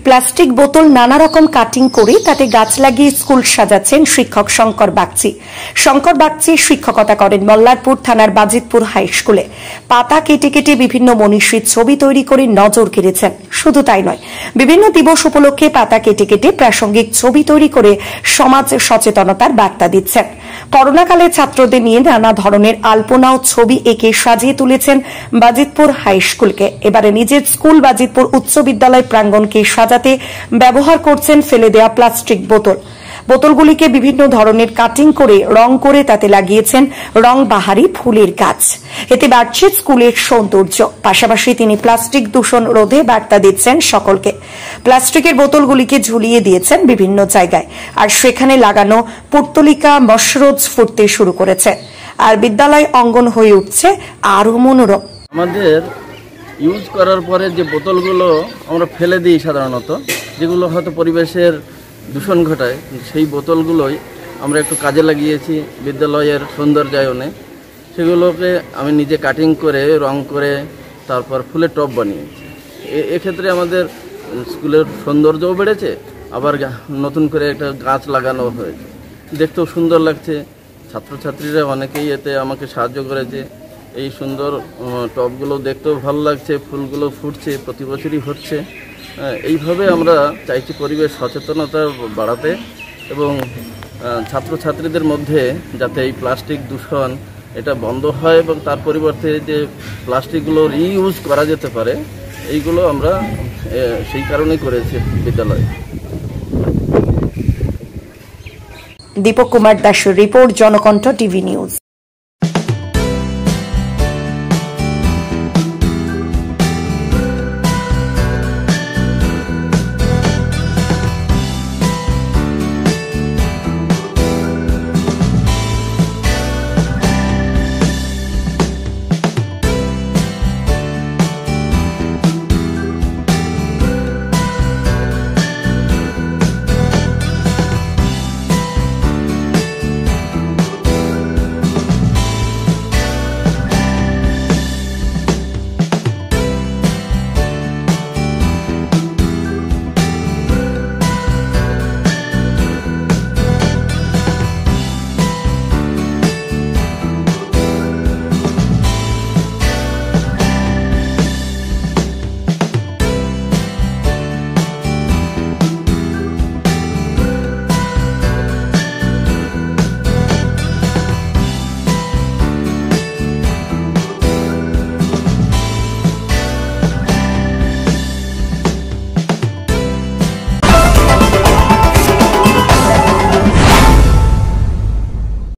Plastic বোতল নানা রকম কাটিং করে তাতে গাছ লাগিয়ে স্কুল সাজাচ্ছেন শিক্ষক শঙ্কর বাগচি। শঙ্কর বাগচি শিক্ষকতা করেন মল্লারপুর থানার বাজিতপুর হাই স্কুলে। পাতা কেটে কেটে বিভিন্ন মনীষীর ছবি তৈরি করে নজর কেড়েছেন। শুধু তাই নয়, বিভিন্ন দিবস উপলক্ষে পাতা কেটে কেটে প্রাসঙ্গিক ছবি তৈরি করে সমাজ সচেতনতার বার্তা দিচ্ছেন। করোনাকালে ছাত্রদের নিয়ে নানা ধরনের আলপনা ও ছবি এঁকে সাজিয়ে তুলেছেন বাজিতপুর হাই স্কুলকে। এবারে নিজের স্কুল বাজিতপুর উচ্চ বিদ্যালয় প্রাঙ্গণকে সাজাতে ব্যবহার করছেন ফেলে দেওয়া প্লাস্টিক বোতলগুলিকে বিভিন্ন ধরনের কাটিং করে রং করে তাতে লাগিয়েছেন রং বাহারি ফুলের গাছ। এতে বাড়ছে স্কুলের সৌন্দর্য। পাশাপাশি তিনি প্লাস্টিক দূষণ রোধে বার্তা দিচ্ছেন সকলকে। প্লাস্টিকের বোতলগুলিকে ঝুলিয়ে দিয়েছেন বিভিন্ন জায়গায়, আর সেখানে লাগানো পুর্তলিকা মশরোজ ফুটতে শুরু করেছে, আর বিদ্যালয় অঙ্গন হয়ে উঠছে আরো মনোরম। আমাদের ইউজ করার পরে যে বোতলগুলো আমরা ফেলে দিই সাধারণত, যেগুলো হয়তো পরিবেশের দূষণ ঘটায়, সেই বোতলগুলোই আমরা একটু কাজে লাগিয়েছি বিদ্যালয়ের সৌন্দর্যায়নে। সেগুলোকে আমি নিজে কাটিং করে রং করে তারপর ফুলের টব বানিয়েছি। এক্ষেত্রে আমাদের স্কুলের সৌন্দর্যও বেড়েছে, আবার নতুন করে একটা গাছ লাগানো হয়েছে, দেখতেও সুন্দর লাগছে। ছাত্রছাত্রীরা অনেকেই এতে আমাকে সাহায্য করেছে। এই সুন্দর টবগুলো দেখতেও ভালো লাগছে, ফুলগুলো ফুটছে, প্রতি বছরই হচ্ছে। এইভাবে আমরা চাইছি পরিবেশ সচেতনতা বাড়াতে এবং ছাত্রছাত্রীদের মধ্যে যাতে এই প্লাস্টিক দূষণ এটা বন্ধ হয় এবং তার পরিবর্তে যে প্লাস্টিকগুলো রিইউজ করা যেতে পারে, এইগুলো আমরা সেই কারণেই করেছি বিদ্যালয়ে। দীপক কুমার দাসের রিপোর্ট, জনকণ্ঠ টিভি নিউজ।